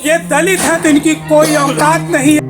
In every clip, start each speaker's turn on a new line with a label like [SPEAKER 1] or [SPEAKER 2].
[SPEAKER 1] ये दलित है तो इनकी कोई औकात नहीं है।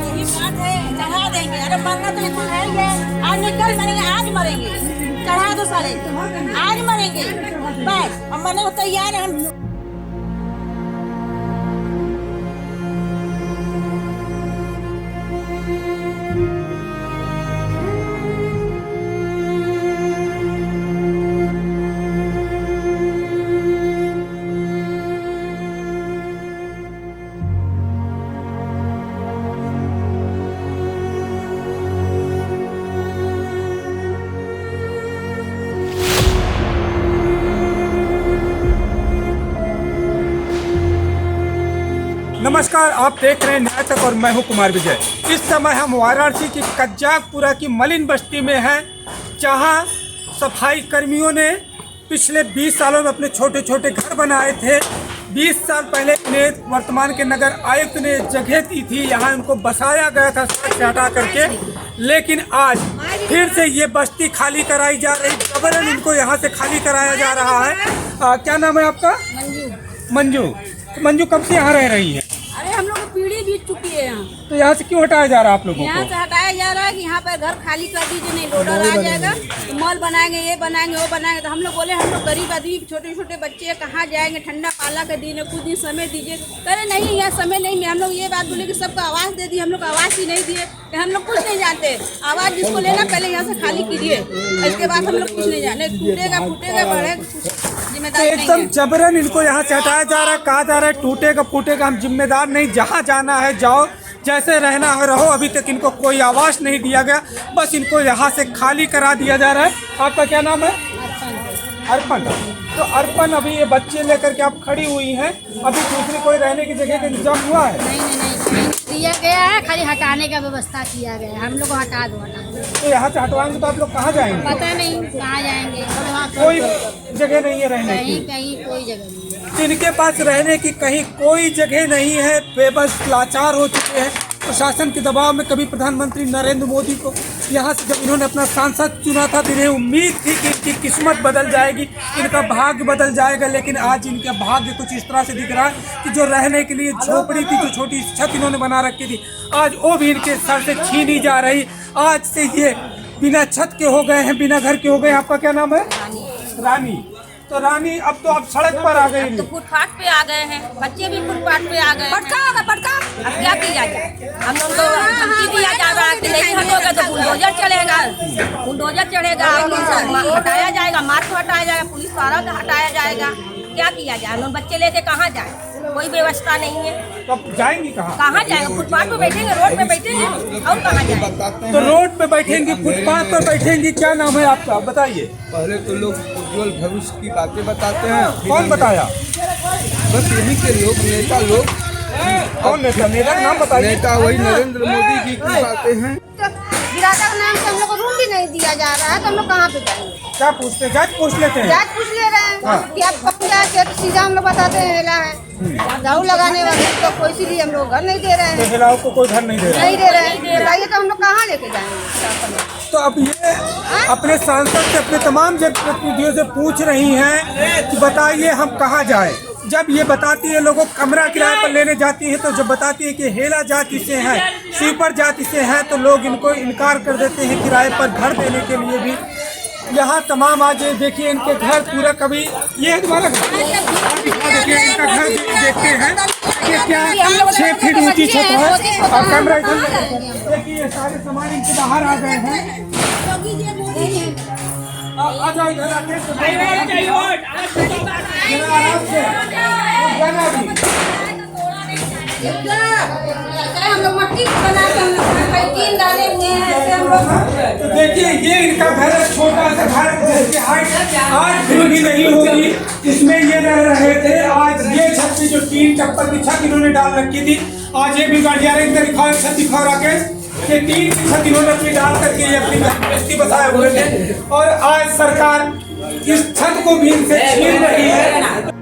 [SPEAKER 2] यही बात है, चढ़ा देंगे। अरे मरना तो इतना है ही है। आज निकल मरेंगे, आज मरेंगे। चढ़ा दो सारे, आज मरेंगे बस। हम मरने को तैयार है। हम
[SPEAKER 1] नमस्कार, आप देख रहे हैं न्याय तक और मैं हूं कुमार विजय। इस समय हम वाराणसी की कज्जाकपुरा की मलिन बस्ती में हैं, जहां सफाई कर्मियों ने पिछले 20 सालों में अपने छोटे छोटे घर बनाए थे। 20 साल पहले इन्हें वर्तमान के नगर आयुक्त ने जगह दी थी, यहाँ इनको बसाया गया था सड़क से हटा करके। लेकिन आज फिर से ये बस्ती खाली कराई जा रही, जबरन इनको यहाँ से खाली कराया जा रहा है। क्या नाम है आपका? मंजू। मंजू कब से यहाँ रह रही है?
[SPEAKER 2] अरे हम लोग को पीढ़ी बीत चुकी है यहाँ।
[SPEAKER 1] तो यहाँ से क्यों हटाया जा रहा है आप लोगों
[SPEAKER 2] यहाँ
[SPEAKER 1] को?
[SPEAKER 2] से हटाया जा रहा है कि यहाँ पर घर खाली कर दीजिए, नहीं लोडर आ जाएगा तो मॉल बनाएंगे, ये बनाएंगे, वो बनाएंगे। तो हम लोग बोले हम लोग गरीब आदमी, छोटे छोटे बच्चे कहाँ जाएंगे, ठंडा पाला का दिन है, कुछ दिन समय दीजिए। करे नहीं, यहाँ समय नहीं है। हम लोग ये बात बोले कि सबको आवाज़ दे दी, हम लोग आवाज़ ही नहीं दिए। हम लोग कुछ नहीं जानते। आवाज़ जिसको लेना पहले यहाँ से खाली कीजिए, इसके बाद हम लोग कुछ नहीं जाने। टूटेगा फूटेगा बढ़ेगा,
[SPEAKER 1] तो एकदम जबरन इनको यहाँ से हटाया जा रहा है। कहा जा रहा है टूटेगा फूटेगा, हम जिम्मेदार नहीं, जहाँ जाना है जाओ, जैसे रहना है रहो। अभी तक इनको कोई आवाज़ नहीं दिया गया, बस इनको यहाँ से खाली करा दिया जा रहा है। आपका क्या नाम है? अर्पण। तो अर्पण, अभी ये बच्चे लेकर के आप खड़ी हुई हैं, अभी दूसरी कोई रहने की जगह का इंतजाम हुआ है?
[SPEAKER 2] नहीं दिया गया है, खाली हटाने का व्यवस्था किया गया है। हम लोग को हटा दो।
[SPEAKER 1] तो यहाँ से हटवाएंगे तो आप लोग कहाँ जाएंगे?
[SPEAKER 2] पता नहीं कहाँ जाएंगे।
[SPEAKER 1] कोई जगह नहीं है रहने की?
[SPEAKER 2] कहीं कोई जगह नहीं है।
[SPEAKER 1] इनके पास रहने की कहीं कोई जगह नहीं है, बेबस लाचार हो चुके हैं प्रशासन के दबाव में। कभी प्रधानमंत्री नरेंद्र मोदी को यहाँ से जब इन्होंने अपना सांसद चुना था तो इन्हें उम्मीद थी कि इनकी किस्मत बदल जाएगी, इनका भाग्य बदल जाएगा। लेकिन आज इनका भाग्य कुछ इस तरह से दिख रहा है कि जो रहने के लिए झोपड़ी थी, जो छोटी छत इन्होंने बना रखी थी, आज वो भी इनके सर से छीनी जा रही। आज से ये बिना छत के हो गए हैं, बिना घर के हो गए। आपका क्या नाम है? रानी। तो रानी, अब तो आप सड़क पर आ गए।
[SPEAKER 2] तो फुटपाथ पे आ गए हैं, बच्चे भी फुटपाथ पे आ गए। पटका होगा पटका। अब क्या किया जाए? हम लोग तो धमकी दिया जा रहा है कि नहीं हटोगे तो बुलडोजर चलेगा, बुलडोजर चढ़ेगा, हटाया जाएगा, मार्च को हटाया जाएगा, पुलिस द्वारा हटाया जाएगा। क्या किया जाए? हम लोग बच्चे लेके कहाँ जाए? कोई व्यवस्था नहीं है।
[SPEAKER 1] तो अब जाएंगी कहाँ?
[SPEAKER 2] कहाँ जाएंगे? फुटपाथ पे बैठेंगे, रोड पे बैठेंगे, और कहाँ जाएंगे?
[SPEAKER 1] तो रोड पे बैठेंगी, फुटपाथ पर बैठेंगी। क्या नाम है आपका, बताइए?
[SPEAKER 3] पहले तो लोग उज्जवल भविष्य की बातें बताते हैं।
[SPEAKER 1] कौन बताया?
[SPEAKER 3] बस यही के लोग, नेता लोग।
[SPEAKER 1] कौन नेता? नेता का नाम बताइए।
[SPEAKER 3] नेता वही नरेंद्र मोदी जी की बातें हैं।
[SPEAKER 2] गिराता का नाम से हम लोग को रूम भी नहीं दिया जा रहा है, तो हम लोग कहाँ पे जाएंगे?
[SPEAKER 1] क्या पूछते? जांच पूछ लेते हैं।
[SPEAKER 2] जांच पूछ ले रहे हैं।
[SPEAKER 4] कि आप कब जाए तो सीधा हम लोग बताते हैं हेला है। झाड़ू लगाने वाले तो कोई इसीलिए हम लोग घर नहीं दे रहे
[SPEAKER 1] तो
[SPEAKER 4] हैं,
[SPEAKER 1] महिलाओं को कोई घर नहीं दे रहा है।
[SPEAKER 4] नहीं दे रहे हैं। बताइए तो हम लोग कहाँ लेके जाएंगे?
[SPEAKER 1] तो अब ये अपने सांसद से, अपने तमाम जनप्रतिनिधियों से पूछ रही हैं कि बताइए हम कहाँ जाएं। जब ये बताती है लोगों को कमरा किराए पर लेने जाती है, तो जब बताती है कि हेला जाति से है, स्वीपर जाति से है, तो लोग इनको इनकार कर देते हैं किराए पर घर देने के लिए भी। यहाँ तमाम आज देखिए इनके घर पूरा, कभी ये है तुम्हारा घर, देखिए इनका घर देखते हैं कि क्या 6 फीट ऊंची छत है और कमरा इधर देखिए, ये सारे सामान इनके बाहर आ गए हैं। आ जाओ इधर आके जरा आराम से गाना भी।
[SPEAKER 4] हम लोग मट्टी बना के हम लोग 3 डाले हुए हैं ऐसे हम लोग।
[SPEAKER 1] तो देखिए ये इनका घर है, छोटा सा घर, जिसकी हाइट आज भी नहीं होगी, इसमें ये रह रहे थे। आज ये छत पे जो 3 चप्पल की छत इन्होंने डाल रखी थी, आज ये भी गाड़ियाँ दिखाओ, छत दिखाओ राकेश, ये 3 की छत इन्होंने अपनी डाल करके ये अपनी बस्ती बसाए हुए थे, और आज सरकार इस छत को भी इनसे छीन रही है।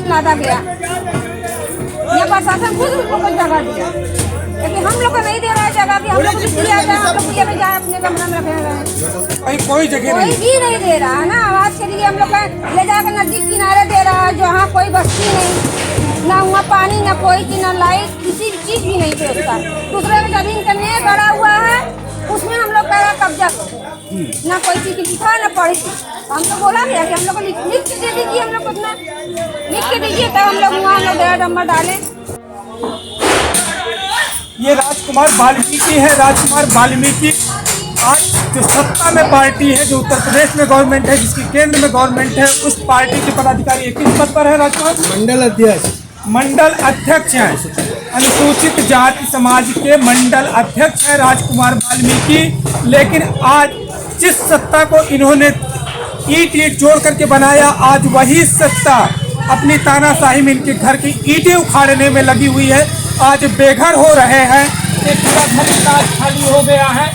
[SPEAKER 4] लादा गया, ये प्रशासन खुद उसको कोई जगह दिया, लेकिन हम लोग को नहीं दे रहा है जगह भी। हम लोग दिया जाए, हम लोग लेके जाए अपने कमरा में रखे रहे,
[SPEAKER 1] कोई जगह
[SPEAKER 4] कोई भी नहीं दे रहा है ना। आवाज के लिए हम लोग ले जाकर नजदीक किनारे दे रहा है, जहाँ कोई बस्ती नहीं, ना वहाँ पानी, ना कोई चीज, ना लाइट, किसी चीज भी नहीं थे उसका। दूसरे में जमीन का नेट गड़ा हुआ है, उसमें हम लोग कह कब्जा करो, ना कोई चीज लिखा ना पढ़ी थी। हम लोग बोला गया कि हम लोग को लिख के दे दीजिए, हम लोग को इतना लिख के दीजिए, तब हम लोग वहाँ डेरा डम्बर डालें।
[SPEAKER 1] ये राजकुमार वाल्मीकि है। राजकुमार वाल्मीकि आज जो सत्ता में पार्टी है, जो उत्तर प्रदेश में गवर्नमेंट है, जिसकी केंद्र में गवर्नमेंट है, उस पार्टी के पदाधिकारी किस पद पर है राजकुमार? मंडल अध्यक्ष हैं। अनुसूचित जाति समाज के मंडल अध्यक्ष है राजकुमार वाल्मीकि। लेकिन आज जिस सत्ता को इन्होंने ईंट जोड़ करके बनाया, आज वही सत्ता अपनी तानाशाही में इनके घर की ईंटें उखाड़ने में लगी हुई है। आज बेघर हो रहे हैं, एक पूरा घर इनका आज खाली हो गया है।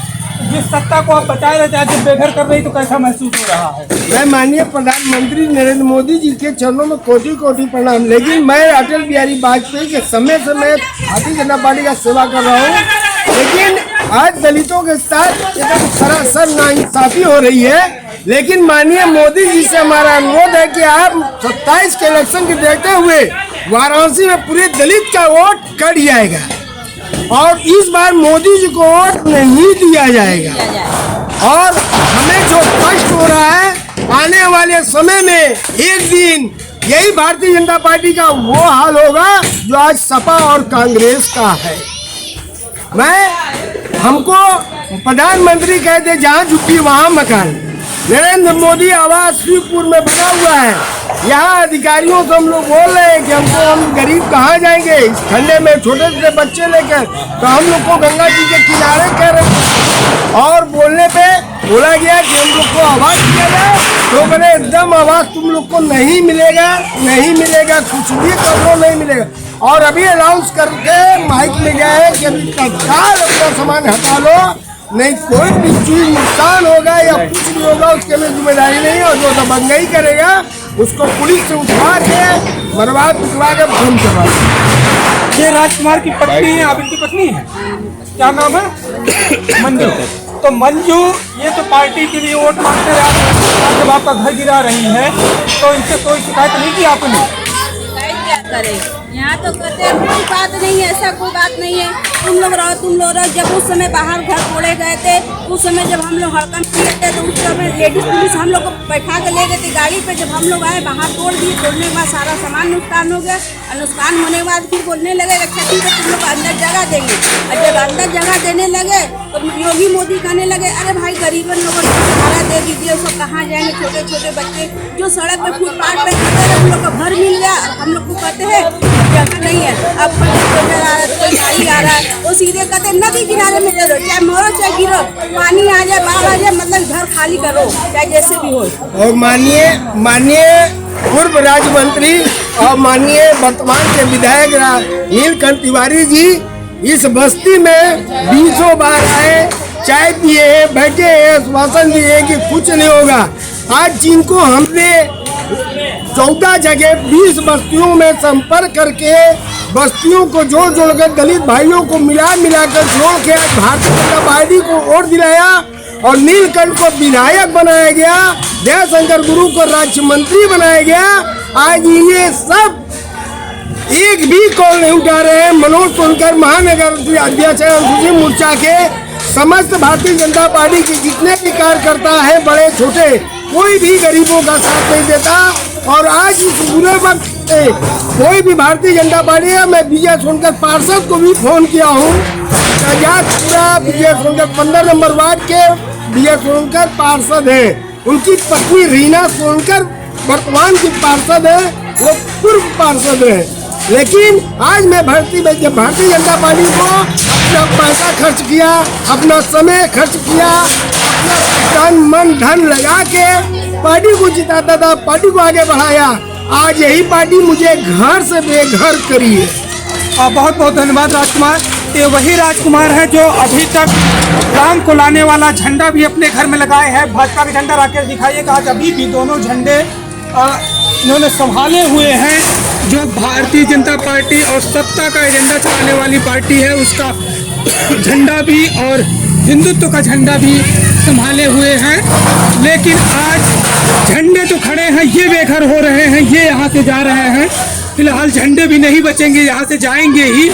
[SPEAKER 1] जिस सत्ता को आप बता रहे थे आज बेघर कर रही, तो कैसा महसूस हो रहा है?
[SPEAKER 5] मैं माननीय प्रधानमंत्री नरेंद्र मोदी जी के चरणों में कोटि कोटि प्रणाम। लेकिन मैं अटल बिहारी वाजपेयी के समय से मैं भारतीय जनता पार्टी का सेवा कर रहा हूँ, लेकिन आज दलितों के साथ एकदम सरासर नाइंसाफी हो रही है। लेकिन माननीय मोदी जी से हमारा अनुरोध है कि आप 27 के इलेक्शन के देखते हुए वाराणसी में पूरे दलित का वोट कट जाएगा और इस बार मोदी जी को वोट नहीं दिया जाएगा। और हमें जो कष्ट हो रहा है, आने वाले समय में एक दिन यही भारतीय जनता पार्टी का वो हाल होगा जो आज सपा और कांग्रेस का है। हमको प्रधानमंत्री कहते जहाँ झुकी वहाँ मकान। नरेंद्र मोदी आवास श्रीपुर में बना हुआ है। यहाँ अधिकारियों से हम लोग बोल रहे हैं कि हम गरीब कहाँ जाएंगे इस ठंडे में, छोटे छोटे बच्चे लेकर। तो हम लोग को गंगा जी के किनारे कह रहे हैं और बोलने पे बोला गया कि हम लोग को आवाज दिया जाए, तो मैंने एकदम आवाज तुम लोग को नहीं मिलेगा, नहीं मिलेगा, कुछ भी कर लो नहीं मिलेगा। और अभी अनाउंस करके माइक में गया है कि अभी तत्काल अपना सामान हटा लो, नहीं कोई भी चीज नुकसान होगा या कुछ भी होगा उसके लिए जिम्मेदारी नहीं है। और जो दबंगई करेगा उसको पुलिस से उठवा के बर्बाद पिटवा के भूम करवा।
[SPEAKER 1] ये राजकुमार की पत्नी है, आप इनकी पत्नी है, क्या नाम है? मंजू। तो मंजू ये तो पार्टी के लिए वोट मांगते रहे, जब आपका घर गिरा रही है तो इनसे कोई शिकायत नहीं की आपने?
[SPEAKER 2] क्या करे, यहाँ तो कहते हैं कोई बात नहीं है, ऐसा कोई बात नहीं है, तुम लोग रहो। जब उस समय बाहर घर तोड़े गए थे, उस समय जब हम लोग हड़कंप किए थे, तो उस समय लेडीज पुलिस हम लोग को बैठा के ले गए थे गाड़ी पे। जब हम लोग आए बाहर तोड़ दिए, तोड़ने के बाद सारा सामान नुकसान हो गया। और नुकसान होने के बाद फिर बोलने लगे अच्छा ठीक है तुम लोग अंदर जगह देंगे। और जब अंदर जगह देने लगे तो योगी मोदी कहने लगे अरे भाई गरीबन लोगों को सहारा दे दीजिए, उसको कहाँ जाएंगे, छोटे छोटे बच्चे जो सड़क पे फुटपाथ पे खड़े हैं, हम लोग का घर मिल गया। हम लोग को कहते हैं जगह नहीं है, अब कोई आ रहा है, कोई गाड़ी आ रहा है, वो सीधे कहते नदी किनारे में चलो, चाहे मरो चाहे गिरो, पानी आ जाए बाढ़ आ जाए, मतलब घर खाली करो, चाहे जैसे भी हो।
[SPEAKER 5] और माननीय पूर्व राज्य मंत्री और माननीय वर्तमान के विधायक नीलकंठ तिवारी जी इस बस्ती में 20 बार आए, चाय पिए, बैठे हैं, आश्वासन दिए कि कुछ नहीं होगा। आज जिनको हमने 14 जगह 20 बस्तियों में संपर्क करके बस्तियों को जोड़कर दलित भाइयों को मिलाकर जोड़ के आज भारतीय जनता पार्टी को वोट दिलाया और नीलकंठ को विधायक बनाया गया, दयाशंकर गुरु को राज्य मंत्री बनाया गया। आज ये सब एक भी कॉल नहीं उठा रहे हैं। मनोज सोनकर महानगर अध्यक्ष है अनुसूचित मोर्चा के, समस्त भारतीय जनता पार्टी के जितने भी कार्यकर्ता है बड़े छोटे, कोई भी गरीबों का साथ नहीं देता। और आज इस बुरे वक्त कोई भी भारतीय जनता पार्टी है, मैं विजय सोनकर पार्षद को भी फोन किया हूँ, पूरा विजय सोनकर 15 नंबर वार्ड के विजय सोनकर पार्षद है, उनकी पत्नी रीना सोनकर वर्तमान की पार्षद है, वो पूर्व पार्षद है। लेकिन आज मैं भारतीय जनता पार्टी को अपना पैसा खर्च किया, अपना समय खर्च किया, अपना तन मन धन लगा के पार्टी को जिताता था, पार्टी को आगे बढ़ाया। आज यही पार्टी मुझे घर से बेघर करी है।
[SPEAKER 1] बहुत बहुत धन्यवाद राजकुमार। ये वही राजकुमार है जो अभी तक राम को लाने वाला झंडा भी अपने घर में लगाए हैं। भाजपा का झंडा राकेश दिखाइएगा। आज अभी भी दोनों झंडे इन्होंने संभाले हुए हैं। जो भारतीय जनता पार्टी और सत्ता का एजेंडा चलाने वाली पार्टी है, उसका झंडा भी और हिंदुत्व का झंडा भी संभाले हुए हैं। लेकिन आज झंडे तो खड़े हैं, ये बेघर हो रहे हैं, ये यहाँ से जा रहे हैं। फिलहाल झंडे भी नहीं बचेंगे, यहाँ से जाएंगे ही।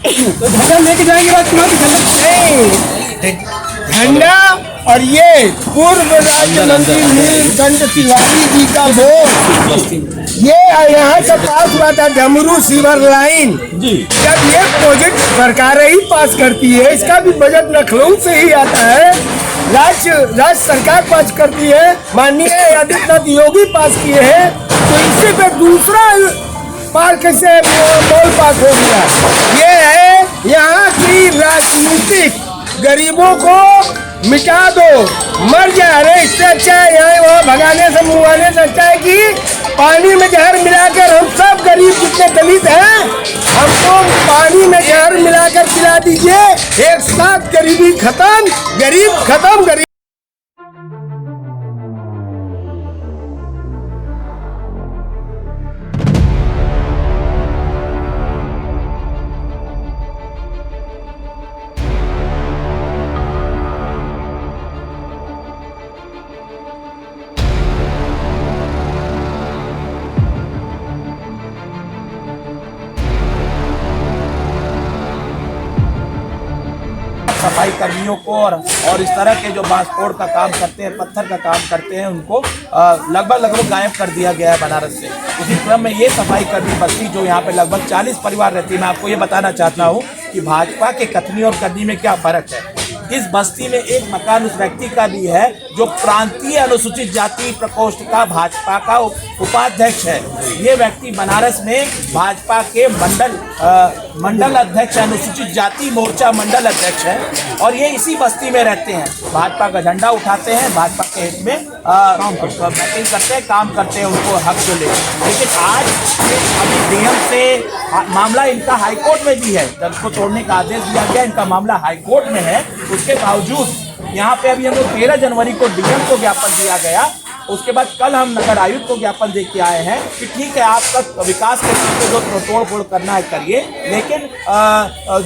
[SPEAKER 1] तो झंडा लेके जाएंगे राजकुमार की
[SPEAKER 5] झंडा और ये पूर्व राज्य मंत्री नीलकंठ तिवारी जी का वोट, ये यहाँ से पास हुआ था डमरू सीवर लाइन जी। जब ये प्रोजेक्ट सरकार ही पास करती है, इसका भी बजट लखनऊ से ही आता है, राज्य सरकार पास करती है, माननीय आदित्यनाथ योगी पास किए हैं, तो इसी पे दूसरा पार कैसे बोल पास हो गया। ये है यहाँ की राजनीतिक, गरीबों को मिटा दो, मर जा रहे, इससे अच्छा है यहाँ वहाँ भगाने से मुआने से अच्छा है कि पानी में जहर मिलाकर हम सब गरीब जितने दलित हैं, हमको पानी में जहर मिलाकर पिला दीजिए, एक साथ गरीबी खत्म, गरीब खत्म, गरीब।
[SPEAKER 6] सफाई कर्मियों को और इस तरह के जो बांसकोड़ का काम करते हैं, पत्थर का काम करते हैं, उनको लगभग गायब कर दिया गया है बनारस से। इसी क्रम में ये सफाई कर्मी बस्ती जो यहाँ पे लगभग 40 परिवार रहती है, मैं आपको ये बताना चाहता हूँ कि भाजपा के कथनी और करनी में क्या फर्क है। इस बस्ती में एक मकान उस व्यक्ति का भी है जो प्रांतीय अनुसूचित जाति प्रकोष्ठ का भाजपा का उपाध्यक्ष है। ये व्यक्ति बनारस में भाजपा के मंडल अध्यक्ष, अनुसूचित जाति मोर्चा मंडल अध्यक्ष है और ये इसी बस्ती में रहते हैं। भाजपा का झंडा उठाते हैं, भाजपा के हित में बैटिंग करते हैं, काम करते हैं, उनको हक जो ले। लेकिन आज अभी डीएम से मामला इनका हाईकोर्ट में भी है, दल को तोड़ने का आदेश दिया गया, इनका मामला हाईकोर्ट में है। उसके बावजूद यहाँ पे अभी हमको 13 जनवरी को डीएम को ज्ञापन दिया गया। उसके बाद कल हम नगर आयुक्त को ज्ञापन दे के आए हैं कि ठीक है, आपका विकास के लिए जो तोड़ फोड़ करना है करिए, लेकिन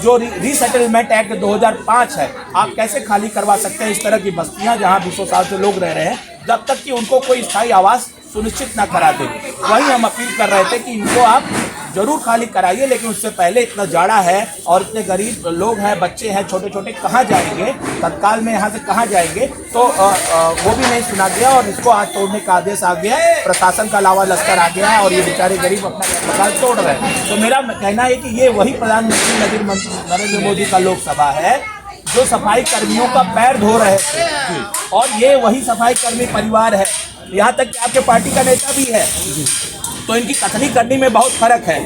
[SPEAKER 6] जो रीसेटलमेंट एक्ट 2005 है, आप कैसे खाली करवा सकते हैं इस तरह की बस्तियां जहां 200 साल से लोग रह रहे हैं, जब तक कि उनको कोई स्थायी आवास सुनिश्चित ना करा दे। वही हम अपील कर रहे थे कि इनको आप जरूर खाली कराइए, लेकिन उससे पहले इतना जाड़ा है और इतने गरीब लोग हैं, बच्चे हैं छोटे छोटे, कहाँ जाएंगे तत्काल में, यहाँ से कहाँ जाएंगे। तो वो भी नहीं सुना गया और इसको आज तोड़ने का आदेश आ गया। प्रशासन का अलावा लश्कर आ गया है और ये बेचारे गरीब अपना अस्पताल तोड़ रहे हैं। तो मेरा कहना है कि ये वही प्रधानमंत्री नरेंद्र मोदी का लोकसभा है जो सफाई कर्मियों का पैर धो रहे थे और ये वही सफाई कर्मी परिवार है, यहाँ तक कि आपके पार्टी का नेता भी है। तो इनकी कथनी करनी में बहुत फर्क है।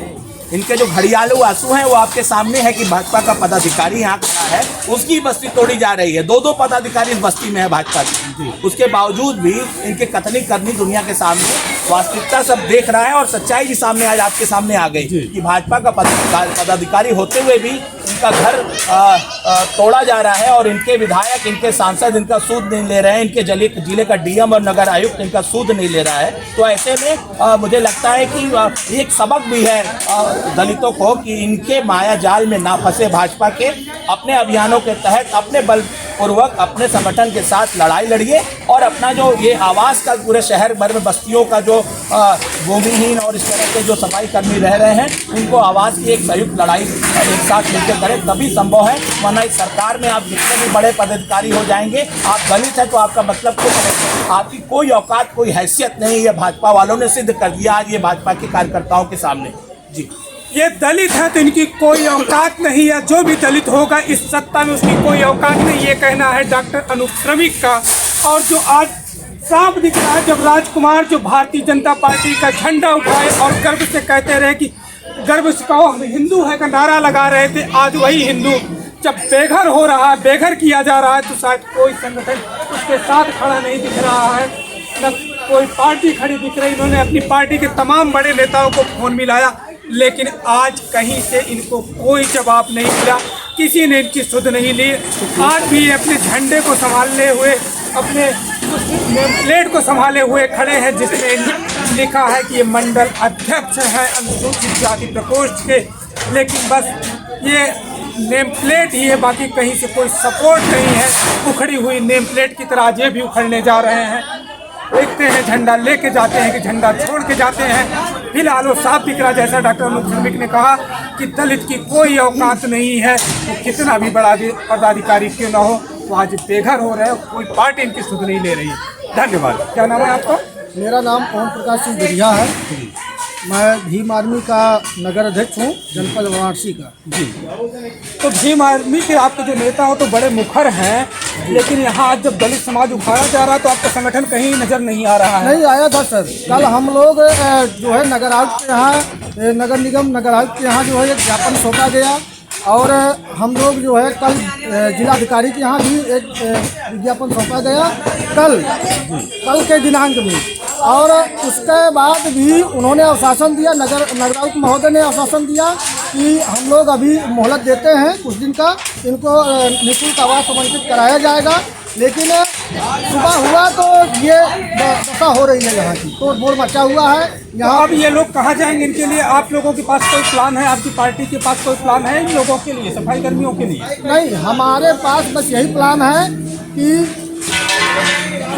[SPEAKER 6] इनके जो घड़ियालू आंसू हैं वो आपके सामने है कि भाजपा का पदाधिकारी यहाँ खड़ा है, उसकी बस्ती तोड़ी जा रही है। 2-2 पदाधिकारी इस बस्ती में है भाजपा की, उसके बावजूद भी इनके कथनी करनी दुनिया के सामने, वास्तविकता सब देख रहा है और सच्चाई भी सामने आज आपके सामने आ गई कि भाजपा का पदाधिकारी होते हुए भी इनका घर तोड़ा जा रहा है और इनके विधायक, इनके सांसद इनका सूद नहीं ले रहे हैं, इनके जिले का डीएम और नगर आयुक्त इनका सूद नहीं ले रहा है। तो ऐसे में मुझे लगता है कि एक सबक भी है दलितों को कि इनके माया जाल में ना फंसे भाजपा के, अपने अभियानों के तहत अपने बल पूर्वक अपने संगठन के साथ लड़ाई लड़िए और अपना जो ये आवास का पूरे शहर भर में बस्तियों का जो भूमिहीन और इस तरह के जो सफाई कर्मी रह रहे हैं उनको आवास की एक संयुक्त लड़ाई एक साथ मिलकर करें, तभी संभव है। वरना इस सरकार में आप जितने भी बड़े पदाधिकारी हो जाएंगे, आप दलित हैं तो आपका मतलब कुछ नहीं, आपकी कोई औकात कोई हैसियत नहीं। ये भाजपा वालों ने सिद्ध कर दिया आज ये भाजपा के कार्यकर्ताओं के सामने। जी,
[SPEAKER 1] ये दलित है तो इनकी कोई औकात नहीं है, जो भी दलित होगा इस सत्ता में उसकी कोई औकात नहीं, ये कहना है डॉक्टर अनूप श्रमिक का। और जो आज साफ दिख रहा है, जब राजकुमार जो भारतीय जनता पार्टी का झंडा उठाए और गर्व से कहते रहे कि गर्व से कहो हम हिंदू है का नारा लगा रहे थे, आज वही हिंदू जब बेघर हो रहा है, बेघर किया जा रहा है, तो शायद कोई संगठन उसके साथ खड़ा नहीं दिख रहा है, न कोई पार्टी खड़ी दिख रही। इन्होंने अपनी पार्टी के तमाम बड़े नेताओं को फोन मिलाया, लेकिन आज कहीं से इनको कोई जवाब नहीं मिला, किसी ने इनकी सुध नहीं ली। आज भी अपने झंडे को संभालने हुए, अपने नेम प्लेट को संभाले हुए खड़े हैं जिसमें लिखा है कि ये मंडल अध्यक्ष हैं अनुसूचित जाति प्रकोष्ठ के, लेकिन बस ये नेम प्लेट ही है, बाकी कहीं से कोई सपोर्ट नहीं है। उखड़ी हुई नेम प्लेट की तरह ये भी उखड़ने जा रहे हैं। देखते हैं, झंडा लेके जाते हैं कि झंडा छोड़ के जाते हैं। फिलहाल वो साफ दिख रहा, जैसा डॉक्टर अनूप श्रमिक ने कहा कि दलित की कोई औकात नहीं है, तो कितना भी बड़ा पदाधिकारी क्यों ना हो, तो आज बेघर हो रहे हो, कोई पार्टी इनकी सुध नहीं ले रही है। धन्यवाद। क्या नाम है आपका?
[SPEAKER 7] मेरा नाम ओम प्रकाश सिंह बिरिया है। मैं भीम आर्मी का नगर अध्यक्ष हूँ, जनपद वाराणसी का।
[SPEAKER 1] जी, तो भीम आर्मी के आपके जो नेता हो तो बड़े मुखर हैं, लेकिन यहाँ आज जब दलित समाज उखाड़ा जा रहा है तो आपका संगठन कहीं नजर नहीं आ रहा है।
[SPEAKER 7] नहीं आया था सर, कल हम लोग जो है नगर आयुक्त के यहाँ, नगर निगम नगर आयुक्त के यहाँ जो है एक ज्ञापन सौंपा गया और हम लोग जो है कल जिलाधिकारी के यहाँ भी एक विज्ञापन सौंपा गया कल के दिनांक में, और उसके बाद भी उन्होंने आश्वासन दिया, नगर आयुक्त महोदय ने आश्वासन दिया कि हम लोग अभी मोहलत देते हैं कुछ दिन का, इनको निःशुल्क आवास आवंटित कराया जाएगा। लेकिन सुबह हुआ तो ये दशा हो रही है यहाँ की, तो बोर्ड मचा हुआ है यहाँ।
[SPEAKER 1] अब ये लोग कहाँ जाएंगे? इनके लिए आप लोगों के पास कोई प्लान है? आपकी पार्टी के पास कोई प्लान है इन लोगों के लिए, सफाई कर्मियों के लिए?
[SPEAKER 7] नहीं, हमारे पास बस यही प्लान है कि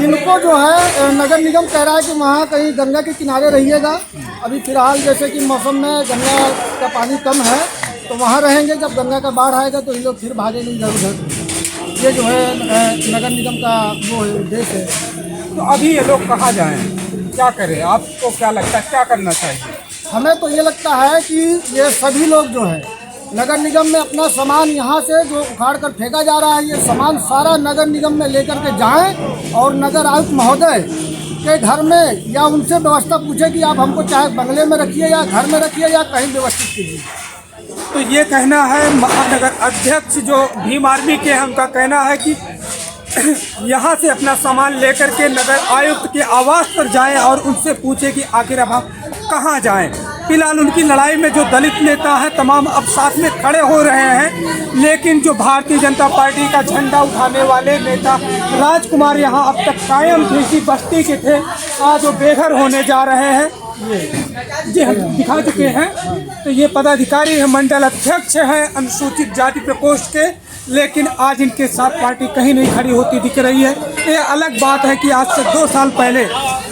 [SPEAKER 7] इनको जो है नगर निगम कह रहा है कि वहाँ कहीं गंगा के किनारे रहिएगा। अभी फिलहाल जैसे कि मौसम में गंगा का पानी कम है तो वहाँ रहेंगे, जब गंगा का बाढ़ आएगा तो ये लोग फिर भागेंगे इधर उधर। ये जो है नगर निगम का वो उद्देश्य है।
[SPEAKER 1] तो अभी ये लोग कहाँ जाएं, क्या करें? आपको क्या लगता है क्या करना चाहिए?
[SPEAKER 7] हमें तो ये लगता है कि ये सभी लोग जो है नगर निगम में अपना सामान यहाँ से जो उखाड़ कर फेंका जा रहा है, ये सामान सारा नगर निगम में लेकर के जाएं और नगर आयुक्त महोदय के घर में या उनसे व्यवस्था पूछे कि आप हमको चाहे बंगले में रखिए या घर में रखिए या कहीं व्यवस्थित कीजिए।
[SPEAKER 1] तो ये कहना है महानगर अध्यक्ष जो भीम आर्मी के हैं, उनका कहना है कि यहाँ से अपना सामान लेकर के नगर आयुक्त के आवास पर जाएं और उनसे पूछे कि आखिर अब हम कहाँ जाएं। फिलहाल उनकी लड़ाई में जो दलित नेता हैं तमाम अब साथ में खड़े हो रहे हैं, लेकिन जो भारतीय जनता पार्टी का झंडा उठाने वाले नेता राजकुमार यहाँ अब तक कायम थे, इसी बस्ती के थे, आज वो बेघर होने जा रहे हैं। ये हम दिखा चुके हैं। तो ये पदाधिकारी है, मंडल अध्यक्ष हैं अनुसूचित जाति प्रकोष्ठ के, लेकिन आज इनके साथ पार्टी कहीं नहीं खड़ी होती दिख रही है। ये अलग बात है कि आज से 2 साल पहले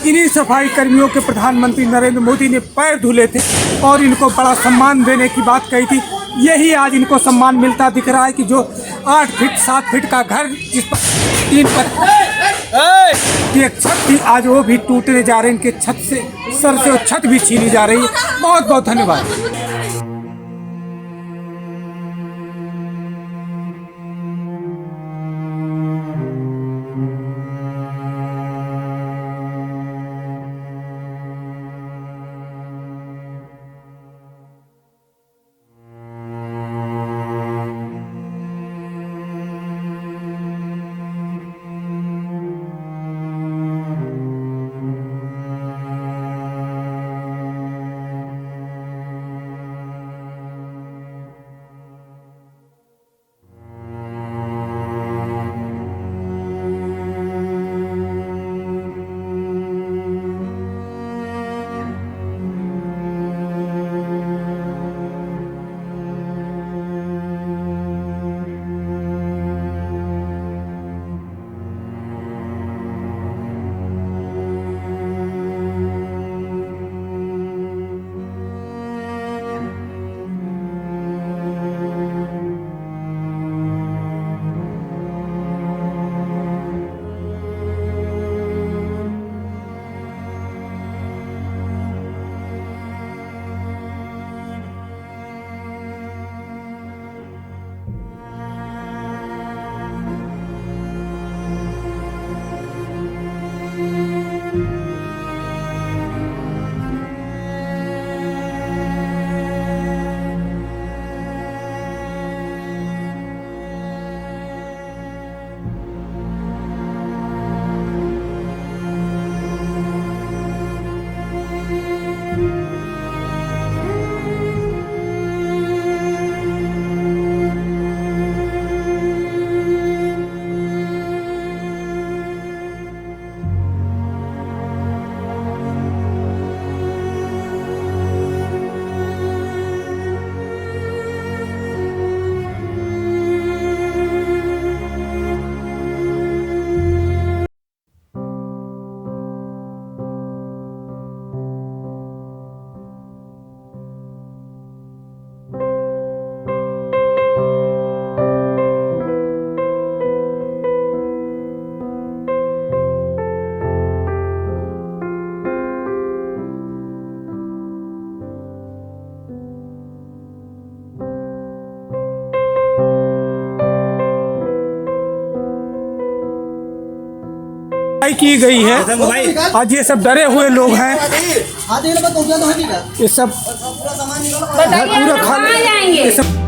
[SPEAKER 1] इन्हीं सफाई कर्मियों के प्रधानमंत्री नरेंद्र मोदी ने पैर धुले थे और इनको बड़ा सम्मान देने की बात कही थी। यही आज इनको सम्मान मिलता दिख रहा है कि जो 8 फीट 7 फीट का घर जिस पर 3 पर एक छत थी, आज वो भी टूटने जा रहे हैं। इनके छत से सर से वो छत भी छीनी जा रही है। बहुत बहुत धन्यवाद। सफाई की गई है। आज ये सब डरे हुए लोग हैं, ये सब पूरा खाली, ये सब